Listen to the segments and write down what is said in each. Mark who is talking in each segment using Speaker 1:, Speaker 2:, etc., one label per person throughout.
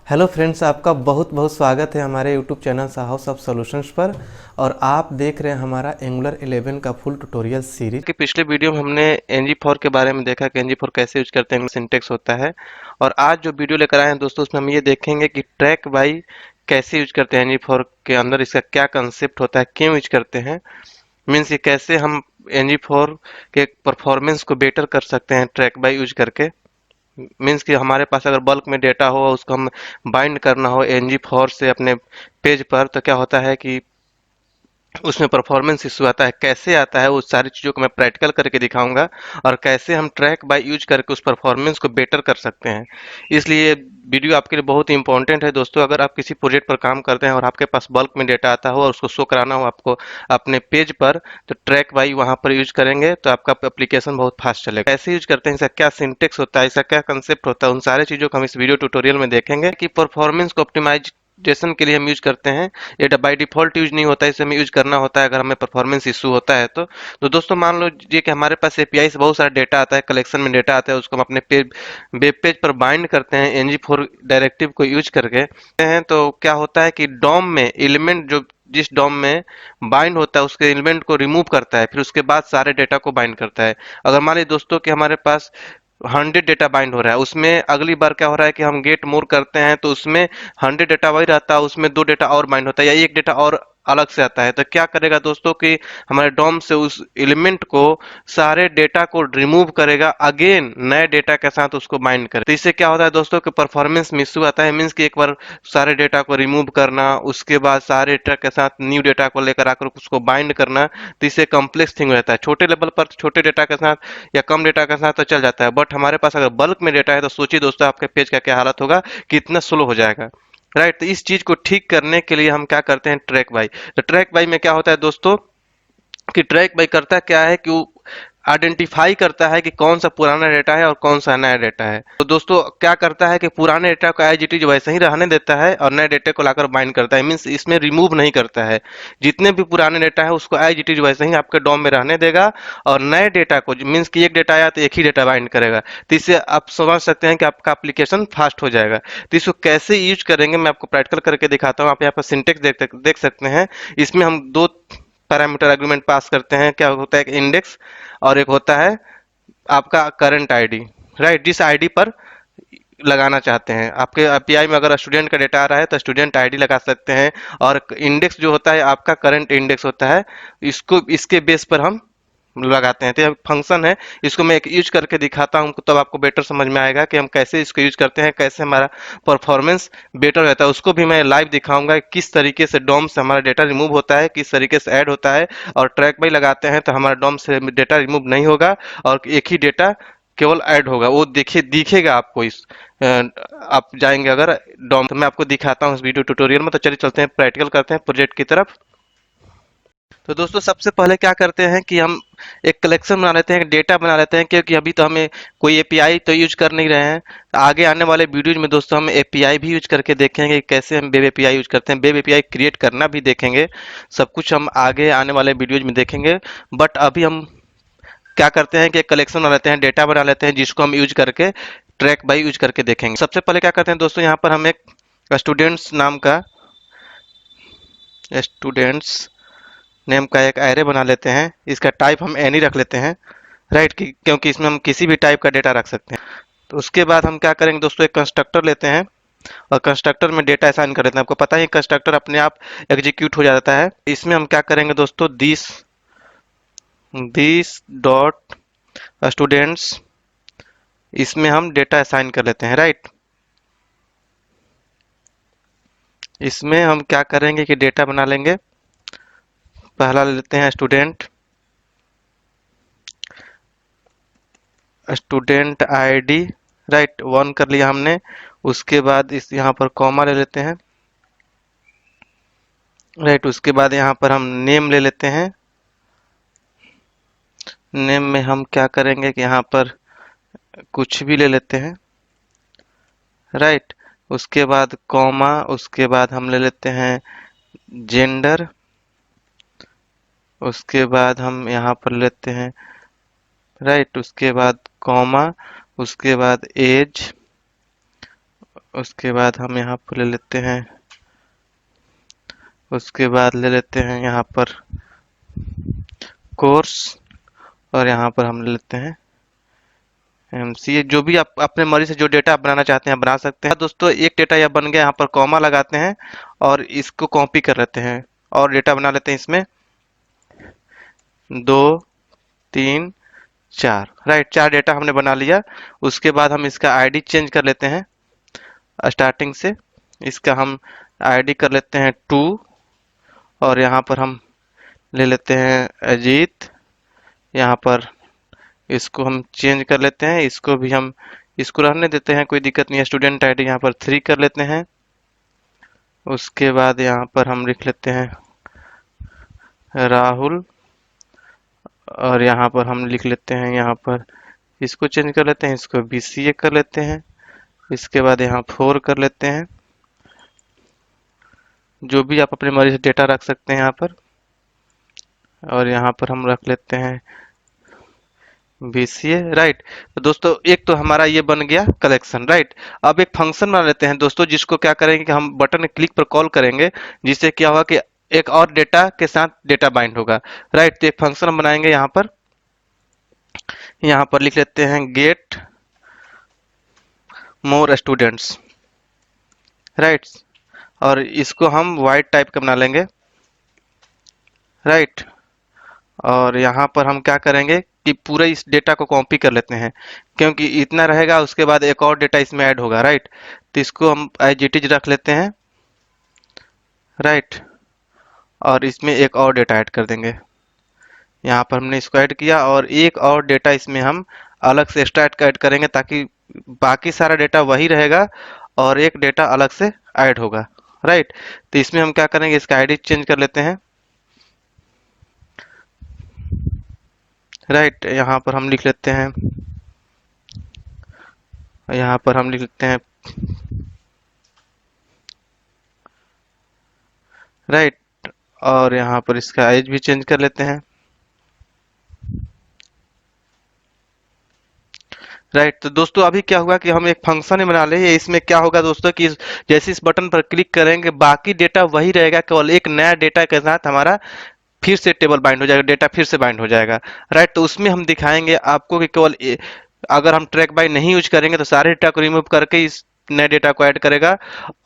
Speaker 1: Hello friends, आपका बहुत बहुत स्वागत है हमारे YouTube channel house of solutions पर। और आप देख रहे हैं हमारा एंगुलर 11 का फुल ट्यूटोरियल सीरीज।
Speaker 2: कि पिछले वीडियो में हमने ng4 के बारे में देखा कि ng4 कैसे यूज करते हैं, सिंटेक्स होता है। और आज जो वीडियो लेकर आए हैं दोस्तों, उसमें हम ये देखेंगे कि ट्रैक बाई कैसे यूज करते हैं। ng4 के अंदर इसका क्या कंसेप्ट होता है, क्यों यूज करते हैं, मीन्स कि कैसे हम ng4 के परफॉर्मेंस को बेटर कर सकते हैं ट्रैक बाई यूज करके। मीन्स कि हमारे पास अगर बल्क में डेटा हो, उसको हम बाइंड करना हो ng4 से अपने पेज पर, तो क्या होता है कि उसमें परफॉर्मेंस इशू आता है। कैसे आता है, उस सारी चीज़ों को मैं प्रैक्टिकल करके दिखाऊंगा और कैसे हम ट्रैक बाय यूज करके उस परफॉर्मेंस को बेटर कर सकते हैं। इसलिए वीडियो आपके लिए बहुत ही इंपॉर्टेंट है दोस्तों। अगर आप किसी प्रोजेक्ट पर काम करते हैं और आपके पास बल्क में डेटा आता हो और उसको शो कराना हो आपको अपने पेज पर, तो ट्रैक बाई वहां पर यूज करेंगे तो आपका एप्लीकेशन बहुत फास्ट चलेगा। कैसे यूज करते हैं, इसका क्या सिंटेक्स होता है, इसका क्या कंसेप्ट होता है, उन सारे चीज़ों को हम इस वीडियो ट्यूटोरियल में देखेंगे। कि परफॉर्मेंस को ऑप्टिमाइज के लिए हम यूज करते हैं, ये बाय डिफॉल्ट यूज नहीं होता है, इसे हमें यूज करना होता है अगर हमें परफॉर्मेंस इशू होता है तो दोस्तों मान लो ये कि हमारे पास एपीआई से बहुत सारा डेटा आता है, कलेक्शन में डेटा आता है, उसको हम अपने वेब पेज पर बाइंड करते हैं ng4 डायरेक्टिव को यूज करके हैं। तो क्या होता है कि डॉम में एलिमेंट जो जिस डॉम में बाइंड होता है उसके एलिमेंट को रिमूव करता है, फिर उसके बाद सारे डेटा को बाइंड करता है। अगर मान लीजिए दोस्तों कि हमारे पास 100 डेटा बाइंड हो रहा है, उसमें अगली बार क्या हो रहा है कि हम गेट मोर करते हैं तो उसमें 100 डेटा वही रहता है, उसमें 2 डेटा और बाइंड होता है या एक डेटा और अलग से आता है। तो क्या करेगा दोस्तों कि हमारे डॉम से उस एलिमेंट को सारे डेटा को रिमूव करेगा, अगेन नए डेटा के साथ उसको बाइंड करे। तो इससे क्या होता है दोस्तों कि परफॉर्मेंस में इशू आता है। मीन्स कि एक बार सारे डेटा को रिमूव करना, उसके बाद सारे डेटा के साथ न्यू डेटा को लेकर आकर उसको बाइंड करना, तो इससे कॉम्प्लेक्स थिंग रहता है। छोटे लेवल पर छोटे डेटा के साथ या कम डेटा के साथ तो चल जाता है, बट हमारे पास अगर बल्क में डेटा है तो सोचिए दोस्तों आपके पेज का क्या हालत होगा, कितना स्लो हो जाएगा। राइट, तो इस चीज को ठीक करने के लिए हम क्या करते हैं, ट्रैक बाई। तो ट्रैक बाई में क्या होता है दोस्तों कि ट्रैक बाई करता क्या है कि वो आइडेंटिफाई करता है कि कौन सा पुराना डेटा है और कौन सा नया डेटा है। तो दोस्तों क्या करता है कि पुराने डेटा को एज इट इज वैसे ही रहने देता है और नए डेटा को लाकर बाइंड करता है। मीन्स इसमें रिमूव नहीं करता है, जितने भी पुराने डेटा है उसको एज इट इज वैसे ही आपके डॉम में रहने देगा और नए डेटा को, मीन्स कि एक डेटा आया तो एक ही डेटा बाइंड करेगा। तो इससे आप समझ सकते हैं कि आपका एप्लीकेशन फास्ट हो जाएगा। तो इसको कैसे यूज करेंगे मैं आपको प्रैक्टिकल करके दिखाता हूँ। आप यहाँ पर सिंटेक्स देख सकते हैं। इसमें हम दो पैरामीटर आर्गुमेंट पास करते हैं। क्या होता है, एक इंडेक्स और एक होता है आपका करंट आईडी। राइट, जिस आईडी पर लगाना चाहते हैं। आपके एपीआई में अगर स्टूडेंट का डेटा आ रहा है तो स्टूडेंट आईडी लगा सकते हैं, और इंडेक्स जो होता है आपका करंट इंडेक्स होता है, इसको इसके बेस पर हम लगाते हैं। तो यह फंक्शन है, इसको मैं एक यूज करके दिखाता हूँ तब आपको बेटर समझ में आएगा कि हम कैसे इसको यूज करते हैं, कैसे हमारा परफॉर्मेंस बेटर रहता है। उसको भी मैं लाइव दिखाऊंगा किस तरीके से डॉम से हमारा डेटा रिमूव होता है, किस तरीके से ऐड होता है। और ट्रैक बाई लगाते हैं तो हमारा डॉम से डेटा रिमूव नहीं होगा और एक ही डेटा केवल ऐड होगा, वो देखिए दिखेगा आपको। आप जाएंगे अगर डॉम, तो मैं आपको दिखाता हूँ इस वीडियो ट्यूटोरियल में। तो चलिए चलते हैं, प्रैक्टिकल करते हैं प्रोजेक्ट की तरफ। तो दोस्तों सबसे पहले क्या करते हैं कि हम एक कलेक्शन बना लेते हैं, एक डेटा बना लेते हैं, क्योंकि अभी तो हमें कोई एपीआई तो यूज कर नहीं रहे हैं। आगे आने वाले वीडियोज में दोस्तों हम एपीआई भी यूज करके देखेंगे, कैसे हम वेब एपीआई यूज करते हैं, वेब एपीआई क्रिएट करना भी देखेंगे। सब कुछ हम आगे आने वाले वीडियोज में देखेंगे। बट अभी हम क्या करते हैं कि एक कलेक्शन बना लेते हैं, डेटा बना लेते हैं, जिसको हम यूज करके ट्रैक बाई यूज करके देखेंगे। सबसे पहले क्या करते हैं दोस्तों, यहाँ पर हम एक स्टूडेंट्स नाम का स्टूडेंट्स नेम का एक एरे बना लेते हैं। इसका टाइप हम एनी रख लेते हैं। राइट, क्योंकि इसमें हम किसी भी टाइप का डेटा रख सकते हैं। तो उसके बाद हम क्या करेंगे दोस्तों, एक कंस्ट्रक्टर लेते हैं और कंस्ट्रक्टर में डेटा असाइन कर देते हैं। आपको पता है कंस्ट्रक्टर अपने आप एग्जीक्यूट हो जाता है। इसमें हम क्या करेंगे दोस्तों, दिस दिस डॉट स्टूडेंट्स, इसमें हम डेटा असाइन कर लेते हैं। राइट, इसमें हम क्या करेंगे कि डेटा बना लेंगे। पहला ले लेते हैं स्टूडेंट, स्टूडेंट आईडी। राइट, 1 कर लिया हमने। उसके बाद इस यहाँ पर कॉमा ले लेते हैं। राइट, उसके बाद यहाँ पर हम नेम ले लेते हैं। नेम में हम क्या करेंगे कि यहाँ पर कुछ भी ले लेते हैं। राइट, उसके बाद कॉमा, उसके बाद हम ले लेते हैं जेंडर। उसके बाद हम यहाँ पर लेते हैं, राइट, उसके बाद कॉमा, उसके बाद एज, उसके बाद हम यहाँ पर ले लेते हैं, उसके बाद ले लेते हैं यहाँ पर कोर्स, और यहाँ पर हम ले लेते हैं एमसीए। जो भी आप अपने मर्जी से जो डेटा आप बनाना चाहते हैं बना सकते हैं। दोस्तों एक डेटा यह बन गया, यहाँ पर कॉमा लगाते हैं और इसको कॉपी कर लेते हैं और डेटा बना लेते हैं इसमें 2 3 4। राइट, 4 डेटा हमने बना लिया। उसके बाद हम इसका आईडी चेंज कर लेते हैं स्टार्टिंग से। इसका हम आईडी कर लेते हैं 2 और यहाँ पर हम ले लेते हैं अजीत। यहाँ पर इसको हम चेंज कर लेते हैं, इसको भी हम इसको रहने देते हैं, कोई दिक्कत नहीं है। स्टूडेंट आईडी यहाँ पर 3 कर लेते हैं। उसके बाद यहाँ पर हम लिख लेते हैं राहुल और यहाँ पर हम लिख लेते हैं, यहाँ पर इसको चेंज कर लेते हैं, इसको बीसीए कर लेते हैं। इसके बाद यहाँ 4 कर लेते हैं। जो भी आप अपनी मर्जी से डेटा रख सकते हैं यहाँ पर, और यहाँ पर हम रख लेते हैं बीसीए। राइट, तो दोस्तों एक तो हमारा ये बन गया कलेक्शन। राइट, अब एक फंक्शन बना लेते हैं दोस्तों, जिसको क्या करेंगे कि हम बटन क्लिक पर कॉल करेंगे, जिससे क्या होगा कि एक और डेटा के साथ डेटा बाइंड होगा। राइट, तो एक फंक्शन हम बनाएंगे यहाँ पर। यहाँ पर लिख लेते हैं गेट मोर स्टूडेंट्स। राइट, और इसको हम वाइट टाइप का बना लेंगे। राइट, और यहाँ पर हम क्या करेंगे कि पूरे इस डेटा को कॉपी कर लेते हैं, क्योंकि इतना रहेगा उसके बाद एक और डेटा इसमें ऐड होगा। राइट, तो इसको हम एज इट इज रख लेते हैं। राइट, और इसमें एक और डेटा ऐड कर देंगे। यहाँ पर हमने इसको ऐड किया और एक और डेटा इसमें हम अलग से एक्स्ट्रा ऐड करेंगे, ताकि बाकी सारा डेटा वही रहेगा और एक डेटा अलग से ऐड होगा। राइट, तो इसमें हम क्या करेंगे, इसका आईडी चेंज कर लेते हैं। राइट, यहाँ पर हम लिख लेते हैं, यहाँ पर हम लिख लेते हैं राइट, और यहाँ पर इसका एज भी चेंज कर लेते हैं। राइट, तो दोस्तों अभी क्या हुआ कि हम एक फंक्शन ही बना ले। इसमें क्या होगा दोस्तों कि जैसे इस बटन पर क्लिक करेंगे बाकी डेटा वही रहेगा, केवल एक नया डेटा के साथ हमारा फिर से टेबल बाइंड हो जाएगा, डेटा फिर से बाइंड हो जाएगा। राइट, तो उसमें हम दिखाएंगे आपको कि केवल अगर हम ट्रैक बाय नहीं यूज करेंगे तो सारे डेटा को रिमूव करके इस नए डेटा को ऐड करेगा,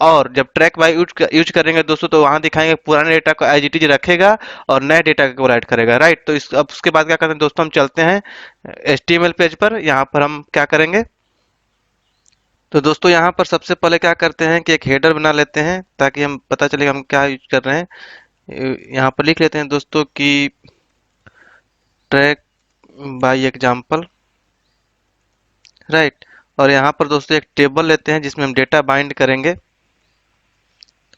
Speaker 2: और जब ट्रैक बाय यूज करेंगे दोस्तों तो वहां दिखाएंगे पुराने डेटा को एज इट इज रखेगा और नए डेटा को ऐड करेगा। राइट, तो इस अब उसके बाद क्या करते हैं दोस्तों, हम चलते हैं HTML पेज पर। यहाँ पर हम क्या करेंगे, तो दोस्तों यहाँ पर सबसे पहले क्या करते हैं कि एक हेडर बना लेते हैं, ताकि हम पता चले हम क्या यूज कर रहे हैं। यहाँ पर लिख लेते हैं दोस्तों कि ट्रैक बाय एग्जाम्पल। राइट, और यहाँ पर दोस्तों एक टेबल लेते हैं जिसमें हम डेटा बाइंड करेंगे।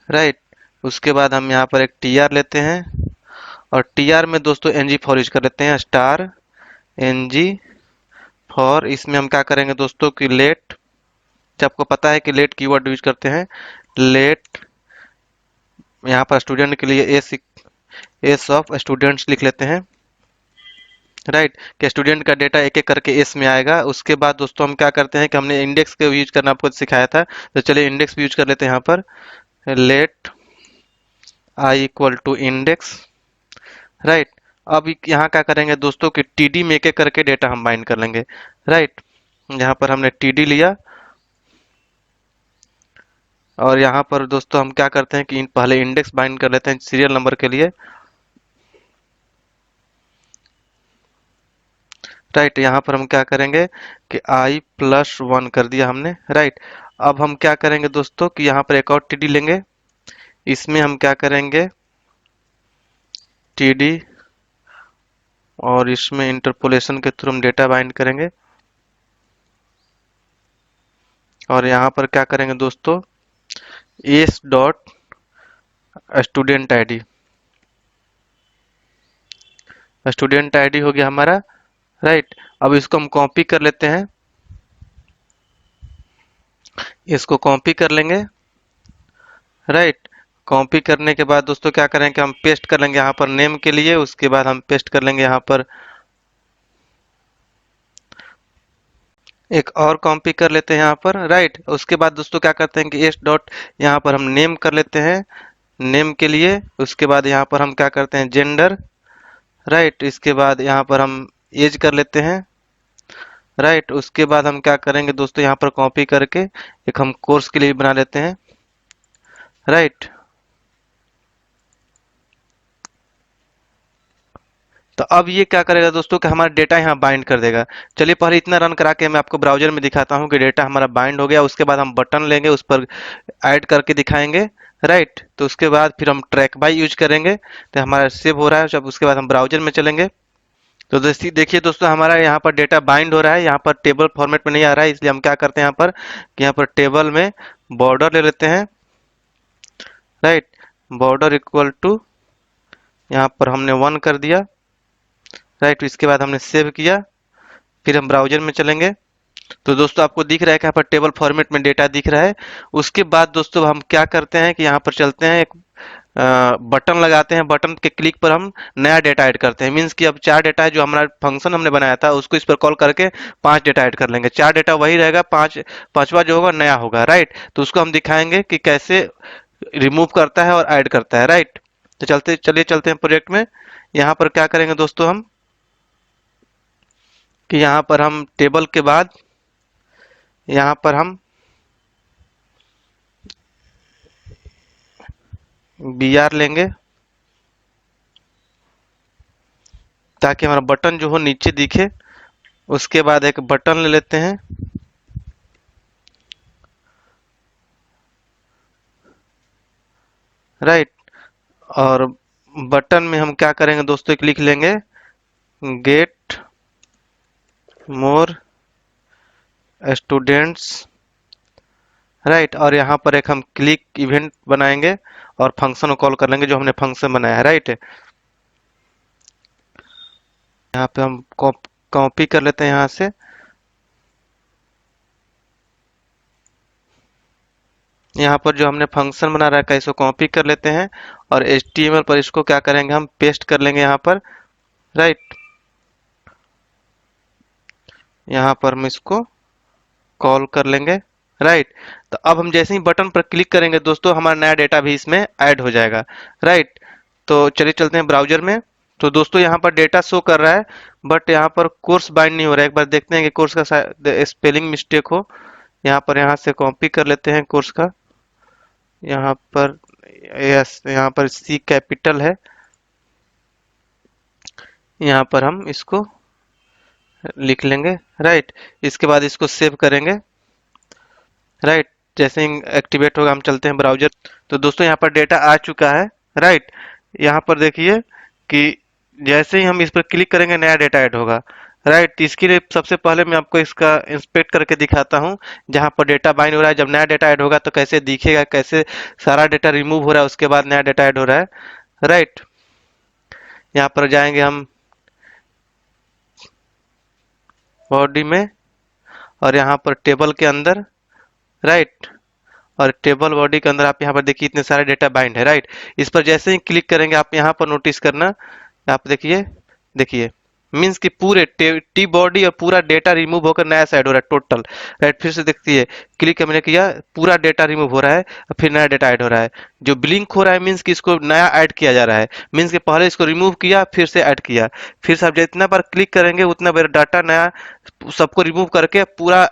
Speaker 2: राइट, उसके बाद हम यहाँ पर एक टीआर लेते हैं और टीआर में दोस्तों ng4 यूज कर लेते हैं, स्टार ng4। इसमें हम क्या करेंगे दोस्तों कि लेट, आपको पता है कि लेट कीवर्ड यूज करते हैं। लेट, यहाँ पर स्टूडेंट के लिए एस ऑफ स्टूडेंट्स लिख लेते हैं। राइट, कि स्टूडेंट का डेटा एक एक करके एस में आएगा। उसके बाद दोस्तों हम क्या करते हैं कि हमने इंडेक्स का यूज करना आपको सिखाया था, तो चलिए इंडेक्स भी यूज कर लेते हैं। यहाँ पर let I equal to index. Right, अब यहाँ क्या करेंगे दोस्तों कि टीडी में एक एक करके डेटा हम बाइंड कर लेंगे। राइट, यहाँ पर हमने टीडी लिया और यहाँ पर दोस्तों हम क्या करते हैं कि पहले इंडेक्स बाइंड कर लेते हैं सीरियल नंबर के लिए। राइट, यहाँ पर हम क्या करेंगे कि i+1 कर दिया हमने। राइट, अब हम क्या करेंगे दोस्तों कि यहाँ पर एक और टीडी लेंगे। इसमें हम क्या करेंगे टीडी, और इसमें इंटरपोलेशन के थ्रू हम डेटा बाइंड करेंगे। और यहाँ पर क्या करेंगे दोस्तों S dot student ID. Student ID हो गया हमारा। राइट, अब इसको हम कॉपी कर लेते हैं, इसको कॉपी कर लेंगे। राइट, कॉपी करने के बाद दोस्तों क्या करेंगे, हम पेस्ट कर लेंगे यहाँ पर नेम के लिए। उसके बाद हम पेस्ट कर लेंगे यहाँ पर एक और कॉपी कर लेते हैं यहाँ पर, राइट। उसके बाद दोस्तों क्या करते हैं कि एस डॉट यहाँ पर हम नेम कर लेते हैं, नेम के लिए। उसके बाद यहाँ पर हम क्या करते हैं जेंडर, राइट। इसके बाद यहाँ पर हम एज कर लेते हैं, राइट। उसके बाद हम क्या करेंगे दोस्तों, यहाँ पर कॉपी करके एक हम कोर्स के लिए बना लेते हैं, राइट। तो अब ये क्या करेगा दोस्तों कि हमारा डेटा यहाँ बाइंड कर देगा। चलिए पहले इतना रन करा के मैं आपको ब्राउजर में दिखाता हूँ कि डेटा हमारा बाइंड हो गया। उसके बाद हम बटन लेंगे, उस पर ऐड करके दिखाएंगे, राइट। तो उसके बाद फिर हम ट्रैक बाय यूज करेंगे, तो हमारा सेव हो रहा है। जब उसके बाद हम ब्राउजर में चलेंगे तो देखिए दोस्तों हमारा यहाँ पर डेटा बाइंड हो रहा है। यहाँ पर टेबल फॉर्मेट में नहीं आ रहा है, इसलिए हम क्या करते हैं यहाँ पर कि यहाँ पर टेबल में बॉर्डर ले लेते हैं, राइट। बॉर्डर इक्वल टू यहाँ पर हमने 1 कर दिया, राइट। इसके बाद हमने सेव किया, फिर हम ब्राउजर में चलेंगे तो दोस्तों आपको दिख रहा है कि यहाँ पर टेबल फॉर्मेट में डेटा दिख रहा है। उसके बाद दोस्तों हम क्या करते हैं कि यहाँ पर चलते हैं, एक बटन लगाते हैं। बटन के क्लिक पर हम नया डेटा ऐड करते हैं। मीन्स कि अब 4 डेटा है, जो हमारा फंक्शन हमने बनाया था उसको इस पर कॉल करके 5 डेटा ऐड कर लेंगे। 4 डेटा वही रहेगा, पांचवा जो होगा नया होगा, राइट। तो उसको हम दिखाएंगे कि कैसे रिमूव करता है और ऐड करता है, राइट। तो चलते हैं प्रोजेक्ट में। यहाँ पर क्या करेंगे दोस्तों हम कि यहाँ पर हम टेबल के बाद यहाँ पर हम br लेंगे, ताकि हमारा बटन जो हो नीचे दिखे। उसके बाद एक बटन ले लेते हैं, राइट। और बटन में हम क्या करेंगे दोस्तों, एक लिख लेंगे गेट मोर स्टूडेंट्स, राइट। और यहाँ पर एक हम क्लिक इवेंट बनाएंगे और फंक्शन को कॉल कर लेंगे जो हमने फंक्शन बनाया है, राइट। यहाँ पे हम कॉपी कर लेते हैं यहाँ से, यहाँ पर जो हमने फंक्शन बना रखा है इसको कॉपी कर लेते हैं और HTML पर इसको क्या करेंगे हम पेस्ट कर लेंगे यहाँ पर, राइट। यहाँ पर हम इसको कॉल कर लेंगे, राइट। तो अब हम जैसे ही बटन पर क्लिक करेंगे दोस्तों हमारा नया डेटा भी इसमें ऐड हो जाएगा, राइट। तो चलिए चलते हैं ब्राउजर में। तो दोस्तों यहाँ पर डेटा शो कर रहा है, बट यहाँ पर कोर्स बाइंड नहीं हो रहा है। एक बार देखते हैं कि कोर्स का स्पेलिंग मिस्टेक हो। यहाँ से कॉपी कर लेते हैं कोर्स का। यहाँ पर यस, यहाँ पर C कैपिटल है। यहाँ पर हम इसको लिख लेंगे, राइट। इसके बाद इसको सेव करेंगे, राइट। जैसे ही एक्टिवेट होगा हम चलते हैं ब्राउजर। तो दोस्तों यहाँ पर डेटा आ चुका है, राइट। यहाँ पर देखिए कि जैसे ही हम इस पर क्लिक करेंगे नया डेटा ऐड होगा, राइट। इसके लिए सबसे पहले मैं आपको इसका इंस्पेक्ट करके दिखाता हूँ जहाँ पर डेटा बाइंड हो रहा है। जब नया डेटा ऐड होगा तो कैसे दिखेगा, कैसे सारा डेटा रिमूव हो रहा है, उसके बाद नया डेटा ऐड हो रहा है, राइट। यहाँ पर जाएंगे हम बॉडी में और यहाँ पर टेबल के अंदर, राइट। और टेबल बॉडी के अंदर आप यहाँ पर देखिए इतने सारे डेटा बाइंड है, राइट। इस पर जैसे ही क्लिक करेंगे आप यहाँ पर नोटिस करना, आप देखिए देखिए मीन्स कि पूरे टी बॉडी और पूरा डेटा रिमूव होकर नया साइड हो रहा है टोटल, राइट। फिर से देखिए क्लिक मैंने किया, पूरा डेटा रिमूव हो रहा है और फिर नया डेटा ऐड हो रहा है। जो ब्लिंक हो रहा है मीन्स कि इसको नया ऐड किया जा रहा है। मीन्स कि पहले इसको रिमूव किया फिर से ऐड किया, फिर से आप जितना बार क्लिक करेंगे उतना बार डाटा नया सबको रिमूव करके पूरा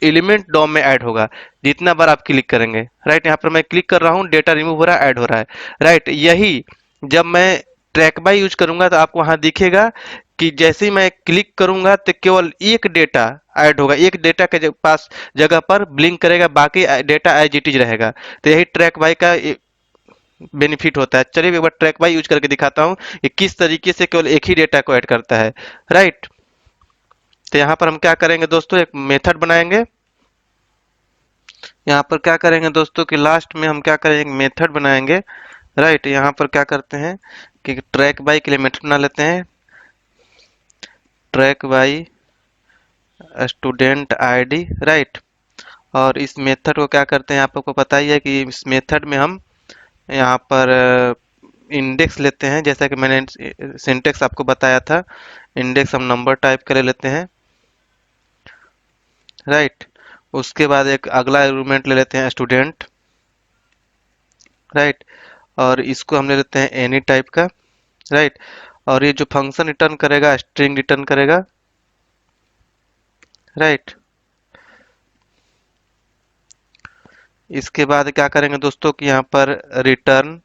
Speaker 2: एलिमेंट डॉम में ऐड होगा जितना बार आप क्लिक करेंगे, राइट। यहाँ पर मैं क्लिक कर रहा हूँ, डेटा रिमूव हो रहा है, ऐड हो रहा है, राइट। यही जब मैं ट्रैक बाय यूज करूंगा तो आपको वहां दिखेगा कि जैसे ही मैं क्लिक करूंगा तो केवल एक डेटा ऐड होगा, एक डेटा के पास जगह पर ब्लिंक करेगा, बाकी डेटा एज इट इज रहेगा। तो यही ट्रैक बाय का बेनिफिट होता है। चलिए एक बार ट्रैक बाय यूज करके दिखाता हूँ कि किस तरीके से केवल एक ही डेटा को ऐड करता है, राइट। तो यहाँ पर हम क्या करेंगे दोस्तों, एक मेथड बनाएंगे। यहाँ पर क्या करेंगे दोस्तों कि लास्ट में हम क्या करेंगे, मेथड बनाएंगे, राइट। यहाँ पर क्या करते हैं कि ट्रैक बाय के लिए मेथड बना लेते हैं, track bye student ID, right. और इस मेथड को क्या करते हैं आपको पता ही है कि इस मेथड में हम यहाँ पर इंडेक्स लेते हैं, जैसा कि मैंने सिंटेक्स आपको बताया था। इंडेक्स हम नंबर टाइप कर लेते हैं, राइट। उसके बाद एक अगला एलिमेंट ले लेते हैं स्टूडेंट, राइट। और इसको हम ले लेते हैं एनी टाइप का, राइट। और ये जो फंक्शन रिटर्न करेगा स्ट्रिंग रिटर्न करेगा, राइट। इसके बाद क्या करेंगे दोस्तों कि यहाँ पर रिटर्न,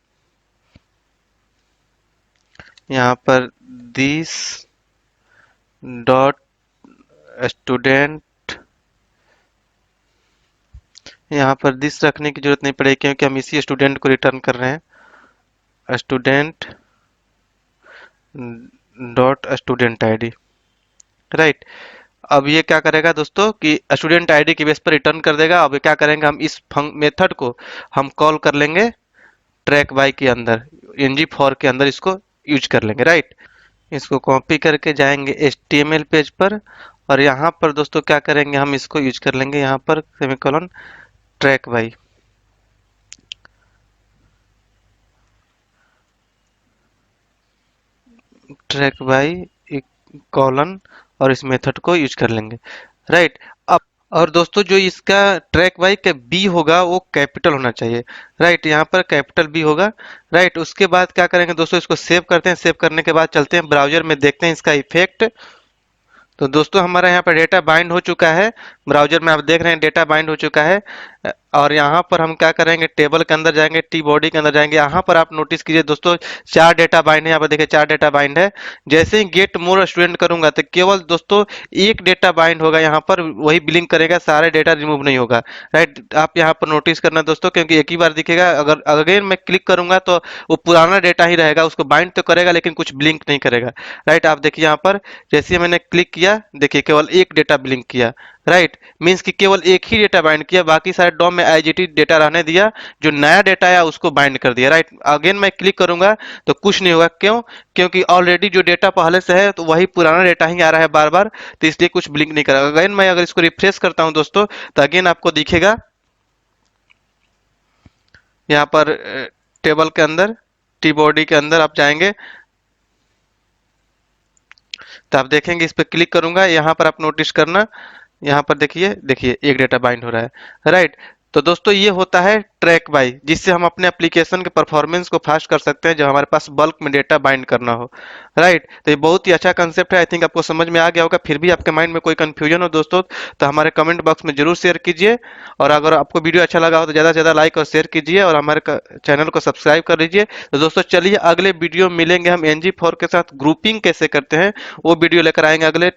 Speaker 2: यहाँ पर दिस डॉट स्टूडेंट, यहाँ पर दिस रखने की जरूरत नहीं पड़ेगी क्योंकि हम इसी स्टूडेंट को रिटर्न कर रहे हैं, student dot student ID, right. अब ये क्या करेगा दोस्तों कि स्टूडेंट आईडी की बेस पर रिटर्न कर देगा। अब क्या करेंगे हम इस मेथड को हम कॉल कर लेंगे ट्रैक बाय के अंदर, ng फॉर के अंदर इसको यूज कर लेंगे, राइट। इसको कॉपी करके जाएंगे HTML पेज पर और यहाँ पर दोस्तों क्या करेंगे हम इसको यूज कर लेंगे यहाँ पर semicolon track bye, track bye colon और इस मेथड को यूज कर लेंगे, राइट। अब और दोस्तों जो इसका ट्रैक बाय का बी होगा वो कैपिटल होना चाहिए, राइट। यहाँ पर कैपिटल बी होगा, राइट। उसके बाद क्या करेंगे दोस्तों इसको सेव करते हैं। सेव करने के बाद चलते हैं ब्राउजर में, देखते हैं इसका इफेक्ट। तो दोस्तों हमारा यहाँ पर डेटा बाइंड हो चुका है, ब्राउजर में आप देख रहे हैं डेटा बाइंड हो चुका है। और यहाँ पर हम क्या करेंगे टेबल के अंदर जाएंगे, टी बॉडी के अंदर जाएंगे। यहाँ पर आप नोटिस कीजिए दोस्तों 4 डेटा बाइंड है, यहाँ पर देखिए 4 डेटा बाइंड है। जैसे ही गेट मोर स्टूडेंट करूंगा तो केवल दोस्तों एक डेटा बाइंड होगा, यहाँ पर वही ब्लिंक करेगा, सारे डेटा रिमूव नहीं होगा, राइट। आप यहाँ पर नोटिस करना दोस्तों क्योंकि एक ही बार दिखेगा। अगर अगेन मैं क्लिक करूंगा तो वो पुराना डेटा ही रहेगा, उसको बाइंड तो करेगा लेकिन कुछ ब्लिंक नहीं करेगा, राइट। आप देखिए यहाँ पर जैसे ही मैंने क्लिक किया देखिए केवल एक डेटा ब्लिंक किया, राइट। मीन्स कि केवल एक ही डेटा बाइंड किया, बाकी सारे डॉम में आईजीटी डेटा रहने दिया, जो नया डेटा आया उसको बाइंड कर दिया, राइट। अगेन मैं क्लिक करूंगा तो कुछ नहीं होगा, क्यों? क्योंकि ऑलरेडी जो डेटा पहले से है तो वही पुराना डेटा ही आ रहा है बार बार, तो इसलिए कुछ ब्लिंक नहीं करेगा। अगेन मैं अगर इसको रिफ्रेश करता हूं दोस्तों तो अगेन आपको दिखेगा यहाँ पर टेबल के अंदर, टी बॉडी के अंदर आप जाएंगे तो आप देखेंगे, इस पर क्लिक करूंगा, यहाँ पर आप नोटिस करना, यहाँ पर देखिए देखिए एक डेटा बाइंड हो रहा है, राइट। तो दोस्तों ये होता है ट्रैक बाय, जिससे हम अपने एप्लीकेशन के परफॉर्मेंस को फास्ट कर सकते हैं जब हमारे पास बल्क में डेटा बाइंड करना हो, राइट। तो ये बहुत ही अच्छा कंसेप्ट है, आई थिंक आपको समझ में आ गया होगा। फिर भी आपके माइंड में कोई कंफ्यूजन हो दोस्तों तो हमारे कमेंट बॉक्स में जरूर शेयर कीजिए। और अगर आपको वीडियो अच्छा लगा हो तो ज़्यादा से ज़्यादा लाइक और शेयर कीजिए और हमारे चैनल को सब्सक्राइब कर लीजिए। तो दोस्तों चलिए अगले वीडियो मिलेंगे, हम ng4 के साथ ग्रुपिंग कैसे करते हैं वो वीडियो लेकर आएंगे। अगले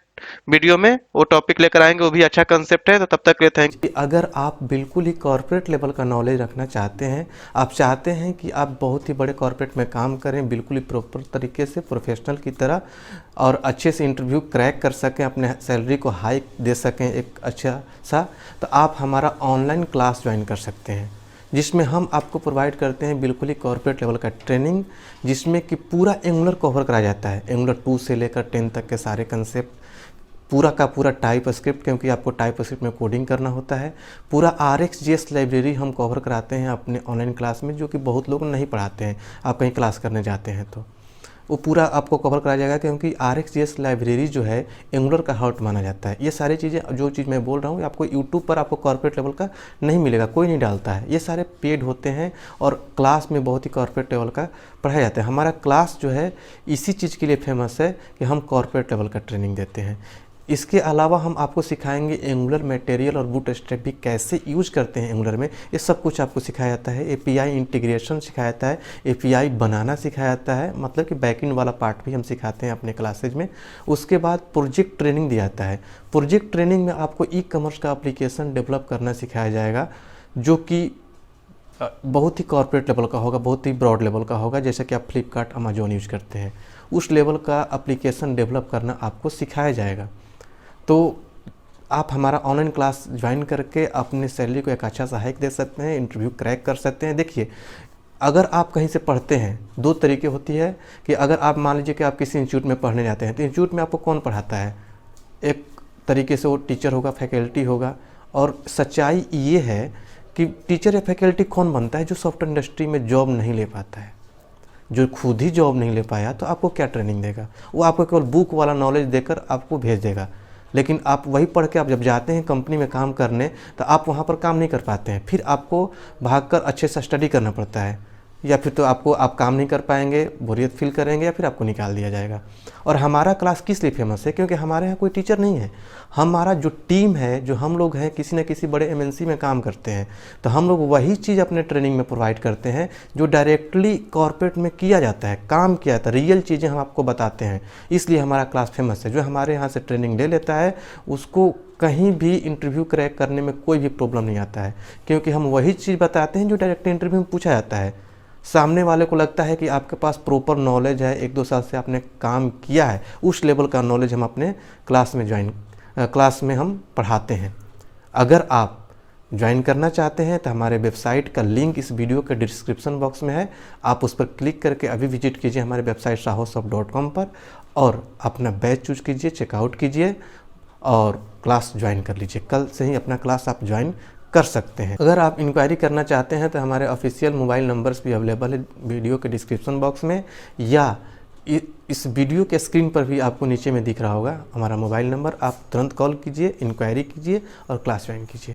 Speaker 2: वीडियो में वो टॉपिक लेकर आएंगे, वो भी अच्छा कंसेप्ट है। तो तब तक के लिए थैंक
Speaker 1: कि अगर आप बिल्कुल ही कॉर्पोरेट लेवल का नॉलेज रखना चाहते हैं, आप चाहते हैं कि आप बहुत ही बड़े कॉर्पोरेट में काम करें बिल्कुल ही प्रॉपर तरीके से प्रोफेशनल की तरह और अच्छे से इंटरव्यू क्रैक कर सकें, अपने सैलरी को हाई दे सकें एक अच्छा सा, तो आप हमारा ऑनलाइन क्लास ज्वाइन कर सकते हैं, जिसमें हम आपको प्रोवाइड करते हैं बिल्कुल ही कॉर्पोरेट लेवल का ट्रेनिंग, जिसमें कि पूरा एंगुलर कवर कराया जाता है। एंगुलर 2 से लेकर 10 तक के सारे कंसेप्ट, पूरा का पूरा टाइप स्क्रिप्ट, क्योंकि आपको टाइप स्क्रिप्ट में कोडिंग करना होता है। पूरा RxJS लाइब्रेरी हम कवर कराते हैं अपने ऑनलाइन क्लास में, जो कि बहुत लोग नहीं पढ़ाते हैं। आप कहीं क्लास करने जाते हैं तो वो पूरा आपको कवर कराया जाएगा, क्योंकि RxJS लाइब्रेरी जो है एंगुलर का हार्ट माना जाता है। ये सारी चीज़ें जो चीज़ मैं बोल रहा हूँ आपको यूट्यूब पर आपको कॉर्पोरेट लेवल का नहीं मिलेगा, कोई नहीं डालता है। ये सारे पेड होते हैं और क्लास में बहुत ही कॉर्पोरेट लेवल का पढ़ाया जाता है। हमारा क्लास जो है इसी चीज़ के लिए फेमस है कि हम कॉर्पोरेट लेवल का ट्रेनिंग देते हैं। इसके अलावा हम आपको सिखाएंगे एंगुलर मटेरियल और बूटस्ट्रैप भी कैसे यूज करते हैं एंगुलर में, ये सब कुछ आपको सिखाया जाता है। API इंटीग्रेशन सिखाया जाता है, API बनाना सिखाया जाता है, मतलब कि बैकएंड वाला पार्ट भी हम सिखाते हैं अपने क्लासेज में। उसके बाद प्रोजेक्ट ट्रेनिंग दिया जाता है। प्रोजेक्ट ट्रेनिंग में आपको ई-कॉमर्स का एप्लीकेशन डेवलप करना सिखाया जाएगा, जो कि बहुत ही कॉर्पोरेट लेवल का होगा, बहुत ही ब्रॉड लेवल का होगा। जैसे कि आप फ्लिपकार्ट, अमेजोन यूज करते हैं, उस लेवल का एप्लीकेशन डेवलप करना आपको सिखाया जाएगा। तो आप हमारा ऑनलाइन क्लास ज्वाइन करके अपने सैलरी को एक अच्छा सा हाइक दे सकते हैं, इंटरव्यू क्रैक कर सकते हैं। देखिए, अगर आप कहीं से पढ़ते हैं, 2 तरीके होती है कि अगर आप मान लीजिए कि आप किसी इंस्टीट्यूट में पढ़ने जाते हैं तो इंस्टीट्यूट में आपको कौन पढ़ाता है, एक तरीके से वो टीचर होगा, फैकल्टी होगा। और सच्चाई ये है कि टीचर या फैकल्टी कौन बनता है? जो सॉफ्टवेयर इंडस्ट्री में जॉब नहीं ले पाता है, जो खुद ही जॉब नहीं ले पाया, तो आपको क्या ट्रेनिंग देगा? वो आपको केवल बुक वाला नॉलेज देकर आपको भेज देगा। लेकिन आप वही पढ़ के आप जब जाते हैं कंपनी में काम करने तो आप वहाँ पर काम नहीं कर पाते हैं, फिर आपको भागकर अच्छे से स्टडी करना पड़ता है, या फिर तो आप काम नहीं कर पाएंगे, बोरियत फील करेंगे, या फिर आपको निकाल दिया जाएगा। और हमारा क्लास किस लिए फेमस है? क्योंकि हमारे यहाँ कोई टीचर नहीं है। हमारा जो टीम है, जो हम लोग हैं, किसी न किसी बड़े एमएनसी में काम करते हैं, तो हम लोग वही चीज़ अपने ट्रेनिंग में प्रोवाइड करते हैं जो डायरेक्टली कॉर्पोरेट में किया जाता है, काम किया जाता है, रियल चीज़ें हम आपको बताते हैं। इसलिए हमारा क्लास फेमस है। जो हमारे यहाँ से ट्रेनिंग ले लेता है उसको कहीं भी इंटरव्यू क्रैक करने में कोई भी प्रॉब्लम नहीं आता है, क्योंकि हम वही चीज़ बताते हैं जो डायरेक्ट इंटरव्यू में पूछा जाता है। सामने वाले को लगता है कि आपके पास प्रॉपर नॉलेज है, 1-2 साल से आपने काम किया है, उस लेवल का नॉलेज हम अपने क्लास में हम पढ़ाते हैं। अगर आप ज्वाइन करना चाहते हैं तो हमारे वेबसाइट का लिंक इस वीडियो के डिस्क्रिप्शन बॉक्स में है, आप उस पर क्लिक करके अभी विजिट कीजिए हमारे वेबसाइट sahosoft.com पर और अपना बैच चूज कीजिए, चेकआउट कीजिए और क्लास ज्वाइन कर लीजिए। कल से ही अपना क्लास आप ज्वाइन कर सकते हैं। अगर आप इंक्वायरी करना चाहते हैं तो हमारे ऑफिशियल मोबाइल नंबर्स भी अवेलेबल है वीडियो के डिस्क्रिप्शन बॉक्स में, या इस वीडियो के स्क्रीन पर भी आपको नीचे में दिख रहा होगा हमारा मोबाइल नंबर। आप तुरंत कॉल कीजिए, इंक्वायरी कीजिए और क्लास ज्वाइन कीजिए।